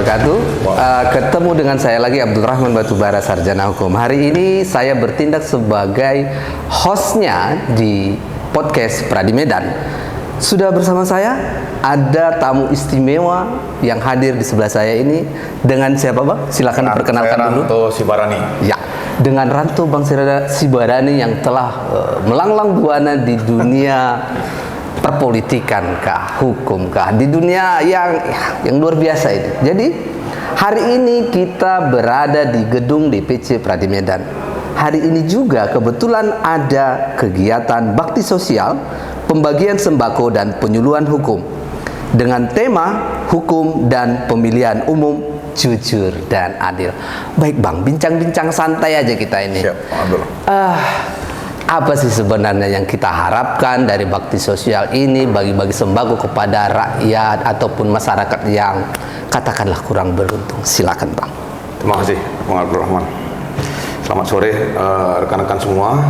wabarakatuh. Ketemu dengan saya lagi Abdul Rahman Batubara, Sarjana Hukum. Hari ini saya bertindak sebagai hostnya di podcast Pradi Medan. Sudah bersama saya ada tamu istimewa yang hadir di sebelah saya ini. Dengan siapa Bang? Silakan perkenalkan dulu. Ranto Sibarani. Ya, dengan Ranto Bang Sibarani yang telah melanglang buana di dunia perpolitikan kah, hukum kah, di dunia yang luar biasa ini. Jadi hari ini kita berada di gedung DPC Pradi Medan. Hari ini juga kebetulan ada kegiatan bakti sosial, pembagian sembako dan penyuluhan hukum dengan tema hukum dan pemilihan umum jujur dan adil. Baik Bang, bincang-bincang santai aja kita ini. Siap, Abdul. Apa sih sebenarnya yang kita harapkan dari bakti sosial ini, bagi-bagi sembako kepada rakyat ataupun masyarakat yang katakanlah kurang beruntung? Silakan Bang. Terima kasih Bang Abdul Rahman. Selamat sore rekan-rekan semua.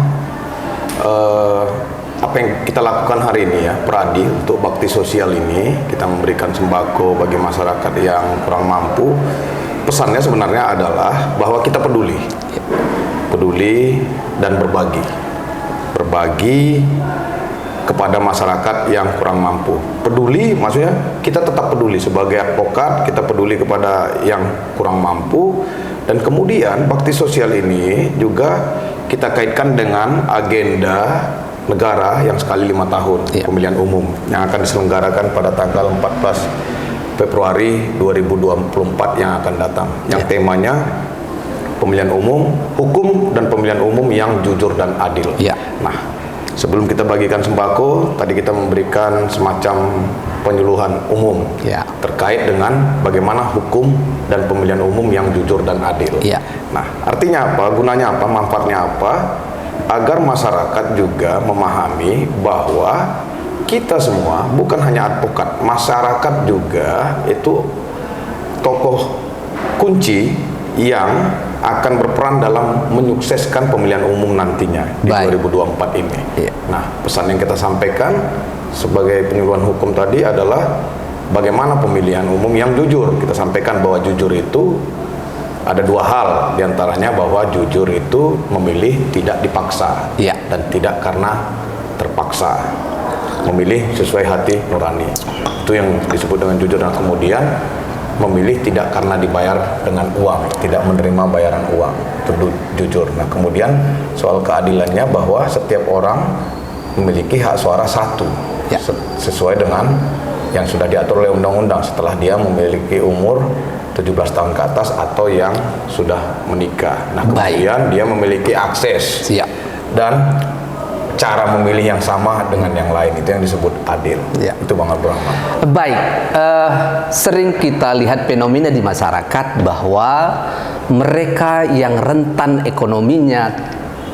Apa yang kita lakukan hari ini ya, Pradi, untuk bakti sosial ini, kita memberikan sembako bagi masyarakat yang kurang mampu. Pesannya sebenarnya adalah bahwa kita peduli. Peduli dan berbagi kepada masyarakat yang kurang mampu. Peduli maksudnya kita tetap peduli sebagai advokat, kita peduli kepada yang kurang mampu, dan kemudian bakti sosial ini juga kita kaitkan dengan agenda negara yang sekali 5 tahun pemilihan umum yang akan diselenggarakan pada tanggal 14 Februari 2024 yang akan datang, yang temanya pemilihan umum, hukum dan pemilihan umum yang jujur dan adil. Nah, sebelum kita bagikan sembako, tadi kita memberikan semacam penyuluhan umum terkait dengan bagaimana hukum dan pemilihan umum yang jujur dan adil. Nah, artinya apa? Gunanya apa? Manfaatnya apa? Agar masyarakat juga memahami bahwa kita semua bukan hanya advokat, masyarakat juga itu tokoh kunci yang akan berperan dalam menyukseskan pemilihan umum nantinya di 2024 ini. Nah, pesan yang kita sampaikan sebagai penyuluhan hukum tadi adalah bagaimana pemilihan umum yang jujur. Kita sampaikan bahwa jujur itu ada 2 hal, diantaranya bahwa jujur itu memilih tidak dipaksa dan tidak karena terpaksa, memilih sesuai hati nurani. Itu yang disebut dengan jujur. Dan kemudian memilih tidak karena dibayar dengan uang, tidak menerima bayaran uang, itu jujur. Nah, kemudian soal keadilannya bahwa setiap orang memiliki hak suara satu sesuai dengan yang sudah diatur oleh undang-undang setelah dia memiliki umur 17 tahun ke atas atau yang sudah menikah. Nah, kemudian dia memiliki akses dan cara memilih yang sama dengan yang lain, itu yang disebut adil. Itu Bang Abdul Rahman. Baik, sering kita lihat fenomena di masyarakat bahwa mereka yang rentan ekonominya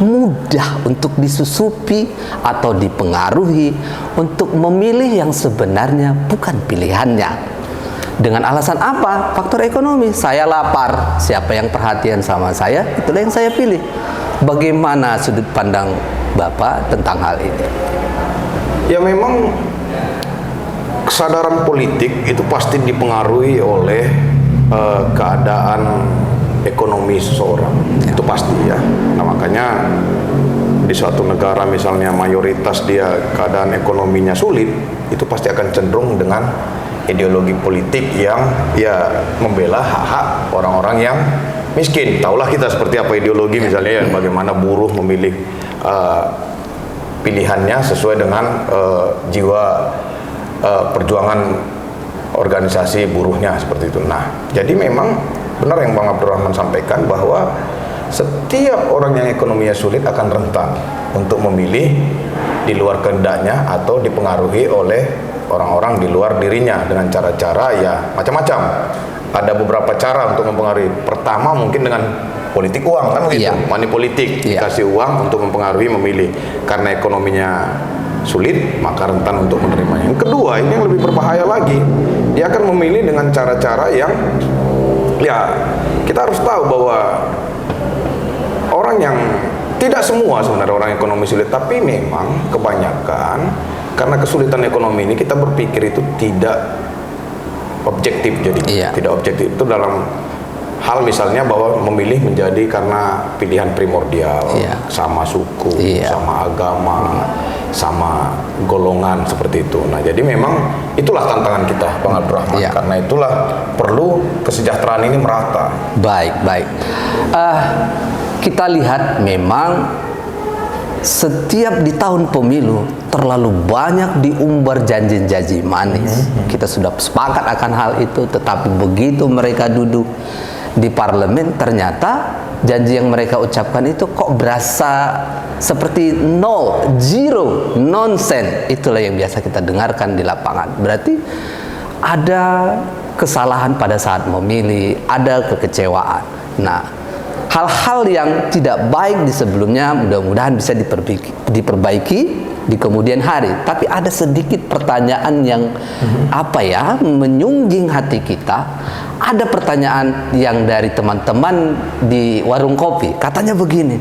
mudah untuk disusupi atau dipengaruhi untuk memilih yang sebenarnya bukan pilihannya. Dengan alasan apa? Faktor ekonomi. Saya lapar, siapa yang perhatian sama saya, itulah yang saya pilih. Bagaimana sudut pandang Bapak tentang hal ini? Ya, memang kesadaran politik itu pasti dipengaruhi oleh keadaan ekonomi seseorang. Itu pasti ya. Nah, makanya di suatu negara misalnya mayoritas dia keadaan ekonominya sulit, itu pasti akan cenderung dengan ideologi politik yang membela hak-hak orang-orang yang miskin. Taulah kita seperti apa ideologi misalnya bagaimana buruh memilih pilihannya sesuai dengan jiwa perjuangan organisasi buruhnya seperti itu. Nah, jadi memang benar yang Bang Abdul Rahman sampaikan bahwa setiap orang yang ekonominya sulit akan rentan untuk memilih di luar kehendaknya atau dipengaruhi oleh orang-orang di luar dirinya dengan cara-cara macam-macam. Ada beberapa cara untuk mempengaruhi. Pertama mungkin dengan politik uang, kan begitu, money politik, dikasih uang untuk mempengaruhi memilih. Karena ekonominya sulit, maka rentan untuk menerimanya. Yang kedua, ini yang lebih berbahaya lagi, dia akan memilih dengan cara-cara yang kita harus tahu bahwa orang yang tidak semua sebenarnya orang ekonomi sulit, tapi memang kebanyakan karena kesulitan ekonomi ini kita berpikir itu tidak objektif jadi Iya. tidak objektif itu dalam hal misalnya bahwa memilih menjadi karena pilihan primordial, Iya. sama suku, Iya. sama agama, sama golongan seperti itu. Nah, jadi memang itulah tantangan kita, Bang Abdurrahman. Iya. Karena itulah perlu kesejahteraan ini merata. Baik, baik. Kita lihat memang setiap di tahun pemilu terlalu banyak diumbar janji-janji manis. Kita sudah sepakat akan hal itu, tetapi begitu mereka duduk di parlemen, ternyata janji yang mereka ucapkan itu kok berasa seperti nol, zero, nonsense. Itulah yang biasa kita dengarkan di lapangan. Berarti ada kesalahan pada saat memilih, ada kekecewaan. Nah, hal-hal yang tidak baik di sebelumnya mudah-mudahan bisa diperbaiki di kemudian hari. Tapi ada sedikit pertanyaan yang menyungging hati kita. Ada pertanyaan yang dari teman-teman di warung kopi. Katanya begini,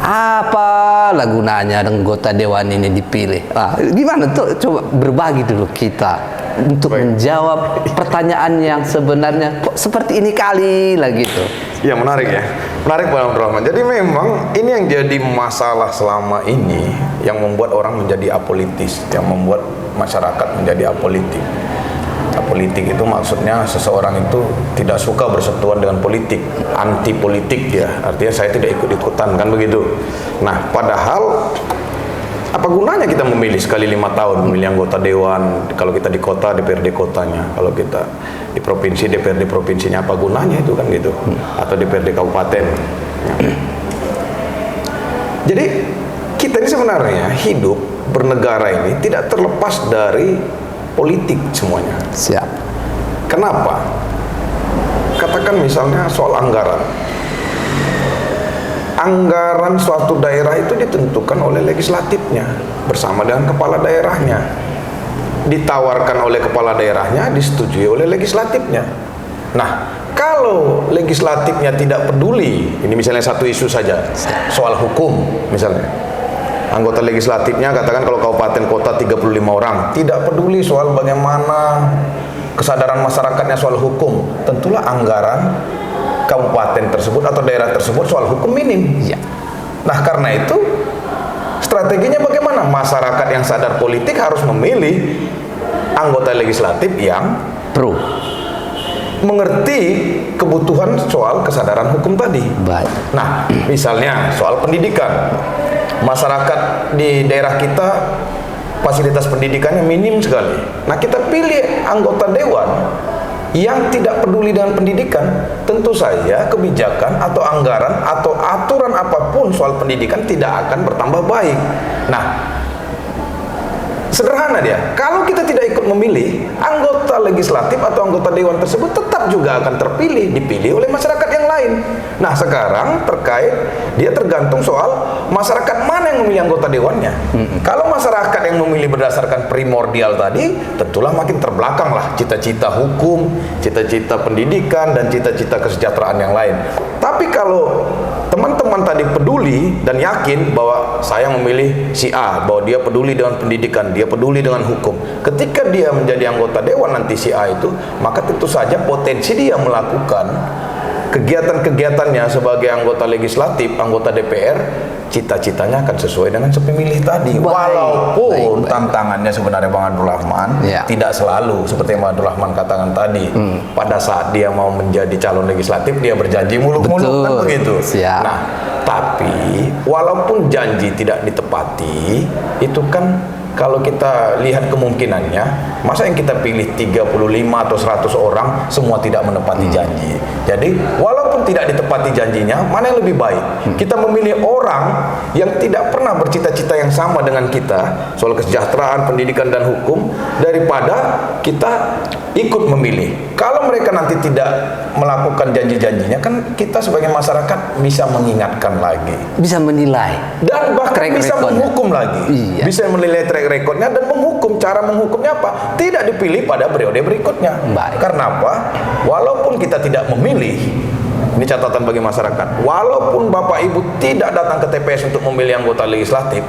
apalah gunanya anggota dewan ini dipilih? Gimana tuh? Coba berbagi dulu kita untuk menjawab pertanyaan yang sebenarnya kok seperti ini kali lah gitu. Ya, menarik ya. Menarik, Bang Abdurrahman. Jadi memang ini yang jadi masalah selama ini yang membuat orang menjadi apolitis, yang membuat masyarakat menjadi apolitik. Apolitik itu maksudnya seseorang itu tidak suka bersentuhan dengan politik, anti politik dia. Artinya saya tidak ikut-ikutan, kan begitu. Nah, padahal apa gunanya kita memilih sekali 5 tahun, memilih anggota dewan, kalau kita di kota, DPRD kotanya, kalau kita di provinsi, DPRD provinsinya, apa gunanya itu, kan gitu, atau DPRD kabupaten. Jadi kita ini sebenarnya hidup bernegara ini tidak terlepas dari politik semuanya. Siap. Kenapa? Katakan misalnya soal anggaran. Anggaran suatu daerah itu ditentukan oleh legislatifnya bersama dengan kepala daerahnya. Ditawarkan oleh kepala daerahnya, disetujui oleh legislatifnya. Nah, kalau legislatifnya tidak peduli, ini misalnya satu isu saja, soal hukum misalnya. Anggota legislatifnya katakan kalau kabupaten kota 35 orang, tidak peduli soal bagaimana kesadaran masyarakatnya soal hukum, tentulah anggaran kabupaten tersebut atau daerah tersebut soal hukum minim. Ya. Nah, karena itu strateginya bagaimana? Masyarakat yang sadar politik harus memilih anggota legislatif yang Pro. mengerti kebutuhan soal kesadaran hukum tadi. Baik. Nah, misalnya soal pendidikan. Masyarakat di daerah kita fasilitas pendidikannya minim sekali. Nah, kita pilih anggota dewan yang tidak peduli dengan pendidikan, tentu saja kebijakan atau anggaran atau aturan apapun soal pendidikan tidak akan bertambah baik. Nah, sederhana dia, kalau kita tidak ikut memilih, anggota legislatif atau anggota dewan tersebut tetap juga akan dipilih oleh masyarakat yang lain. Nah, sekarang dia tergantung soal masyarakat mana yang memilih anggota dewannya. Kalau masyarakat yang memilih berdasarkan primordial tadi, tentulah makin terbelakang lah cita-cita hukum, cita-cita pendidikan, dan cita-cita kesejahteraan yang lain. Tapi kalau teman-teman tadi peduli dan yakin bahwa saya memilih si A, bahwa dia peduli dengan pendidikan, dia peduli dengan hukum, ketika dia menjadi anggota dewan nanti si A itu, maka tentu saja potensi dia melakukan kegiatan-kegiatannya sebagai anggota legislatif, anggota DPR, cita-citanya akan sesuai dengan sepemilih tadi. Walaupun tantangannya sebenarnya Bang Abdurrahman tidak selalu seperti yang Bang Abdurrahman katakan tadi. Pada saat dia mau menjadi calon legislatif, dia berjanji muluk-muluk, kan begitu. Siap. Nah, tapi walaupun janji tidak ditepati, itu kan kalau kita lihat kemungkinannya, masa yang kita pilih 35 atau 100 orang semua tidak menepati janji. Jadi walaupun tidak ditepati janjinya, mana yang lebih baik? Kita memilih orang yang tidak pernah bercita-cita yang sama dengan kita soal kesejahteraan, pendidikan, dan hukum, daripada kita ikut memilih. Kalau mereka nanti tidak melakukan janji-janjinya, kan kita sebagai masyarakat bisa mengingatkan lagi, Bisa menilai. dan bahkan Track bisa recordnya. menghukum lagi. Iya. Bisa menilai track recordnya dan menghukum. Cara menghukumnya apa? Tidak dipilih pada periode berikutnya. Baik. Karena apa? Walaupun kita tidak memilih, ini catatan bagi masyarakat, walaupun Bapak Ibu tidak datang ke TPS untuk memilih anggota legislatif,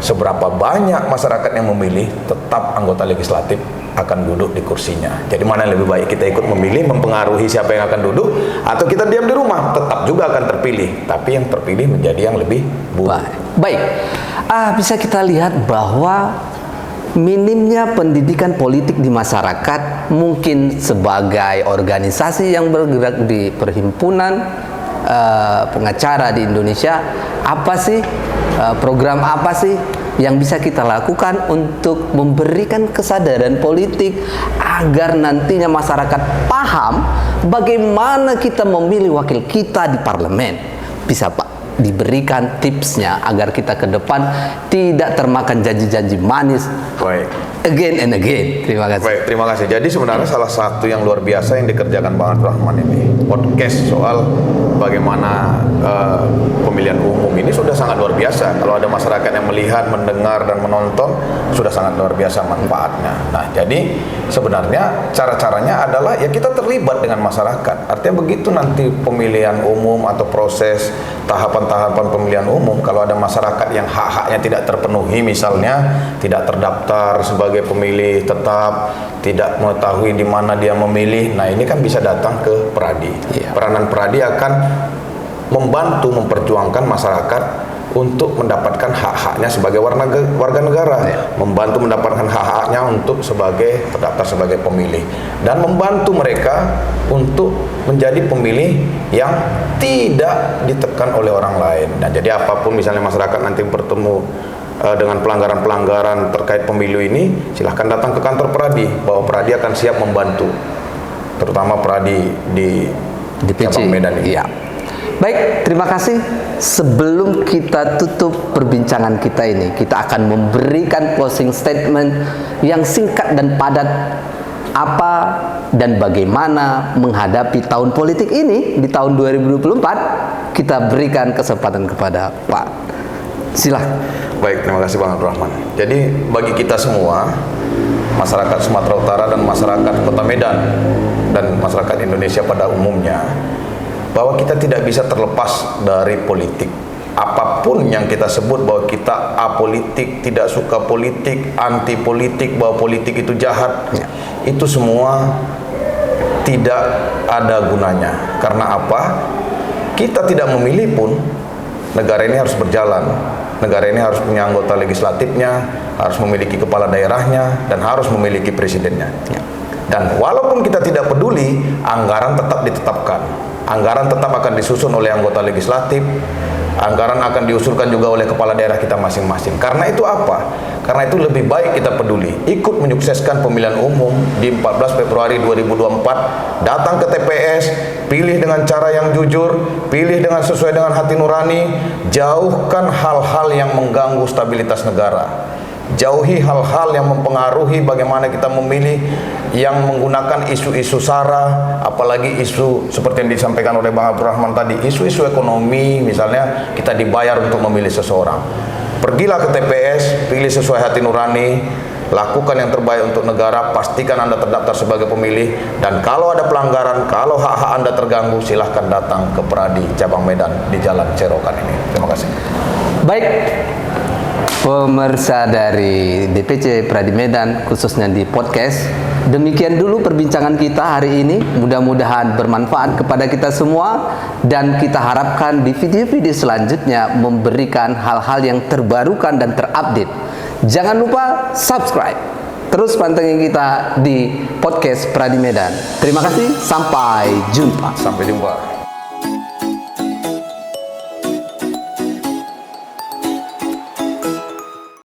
seberapa banyak masyarakat yang memilih, tetap anggota legislatif akan duduk di kursinya. Jadi mana yang lebih baik, kita ikut memilih, mempengaruhi siapa yang akan duduk, atau kita diam di rumah, tetap juga akan terpilih, tapi yang terpilih menjadi yang lebih buruk. Baik, bisa kita lihat bahwa minimnya pendidikan politik di masyarakat, mungkin sebagai organisasi yang bergerak di perhimpunan pengacara di Indonesia, apa sih program apa sih yang bisa kita lakukan untuk memberikan kesadaran politik agar nantinya masyarakat paham bagaimana kita memilih wakil kita di parlemen? Bisa Pak diberikan tipsnya agar kita ke depan tidak termakan janji-janji manis Baik. again and again. Terima kasih. Baik, terima kasih. Jadi sebenarnya salah satu yang luar biasa yang dikerjakan Bang Abdurrahman ini, podcast soal bagaimana pemilihan umum ini sudah sangat luar biasa. Kalau ada masyarakat yang melihat, mendengar, dan menonton, sudah sangat luar biasa manfaatnya. Nah, jadi sebenarnya cara-caranya adalah ya kita terlibat dengan masyarakat. Artinya begitu nanti pemilihan umum atau proses tahapan-tahapan pemilihan umum, kalau ada masyarakat yang hak-haknya tidak terpenuhi, misalnya tidak terdaftar sebagai pemilih tetap, tidak mengetahui di mana dia memilih, nah ini kan bisa datang ke Peradi. Peranan Peradi akan membantu memperjuangkan masyarakat untuk mendapatkan hak-haknya sebagai warga negara, membantu mendapatkan hak-haknya untuk sebagai terdaftar sebagai pemilih, dan membantu mereka untuk menjadi pemilih yang tidak ditekan oleh orang lain. Nah, jadi apapun misalnya masyarakat nanti bertemu dengan pelanggaran-pelanggaran terkait pemilu ini, silahkan datang ke kantor Peradi, bahwa Peradi akan siap membantu, terutama Peradi di cabang Medan ini. Iya. Baik, terima kasih. Sebelum kita tutup perbincangan kita ini, kita akan memberikan closing statement yang singkat dan padat, apa dan bagaimana menghadapi tahun politik ini di tahun 2024. Kita berikan kesempatan kepada Pak. Silahkan. Baik, terima kasih Bang Abdurrahman. Jadi bagi kita semua, masyarakat Sumatera Utara dan masyarakat Kota Medan dan masyarakat Indonesia pada umumnya, bahwa kita tidak bisa terlepas dari politik. Apapun yang kita sebut bahwa kita apolitik, tidak suka politik, anti politik, bahwa politik itu jahat, itu semua tidak ada gunanya. Karena apa? Kita tidak memilih pun, negara ini harus berjalan. Negara ini harus punya anggota legislatifnya, harus memiliki kepala daerahnya, dan harus memiliki presidennya. Dan walaupun kita tidak peduli, anggaran tetap ditetapkan. Anggaran tetap akan disusun oleh anggota legislatif, anggaran akan diusulkan juga oleh kepala daerah kita masing-masing. Karena itu apa? Karena itu lebih baik kita peduli, ikut menyukseskan pemilihan umum di 14 Februari 2024, datang ke TPS, pilih dengan cara yang jujur, pilih dengan sesuai dengan hati nurani, jauhkan hal-hal yang mengganggu stabilitas negara. Jauhi hal-hal yang mempengaruhi bagaimana kita memilih, yang menggunakan isu-isu sara, apalagi isu seperti yang disampaikan oleh Bang Abdurrahman tadi, isu-isu ekonomi, misalnya kita dibayar untuk memilih seseorang. Pergilah ke TPS, pilih sesuai hati nurani, lakukan yang terbaik untuk negara, pastikan Anda terdaftar sebagai pemilih, dan kalau ada pelanggaran, kalau hak-hak Anda terganggu, silahkan datang ke Peradi cabang Medan di Jalan Cerokan ini. Terima kasih. Baik, pemirsa dari DPC Peradi Medan, khususnya di podcast, demikian dulu perbincangan kita hari ini. Mudah-mudahan bermanfaat kepada kita semua, dan kita harapkan di video-video selanjutnya memberikan hal-hal yang terbarukan dan terupdate. Jangan lupa subscribe, terus pantengin kita di podcast Peradi Medan. Terima kasih, sampai jumpa. Sampai jumpa.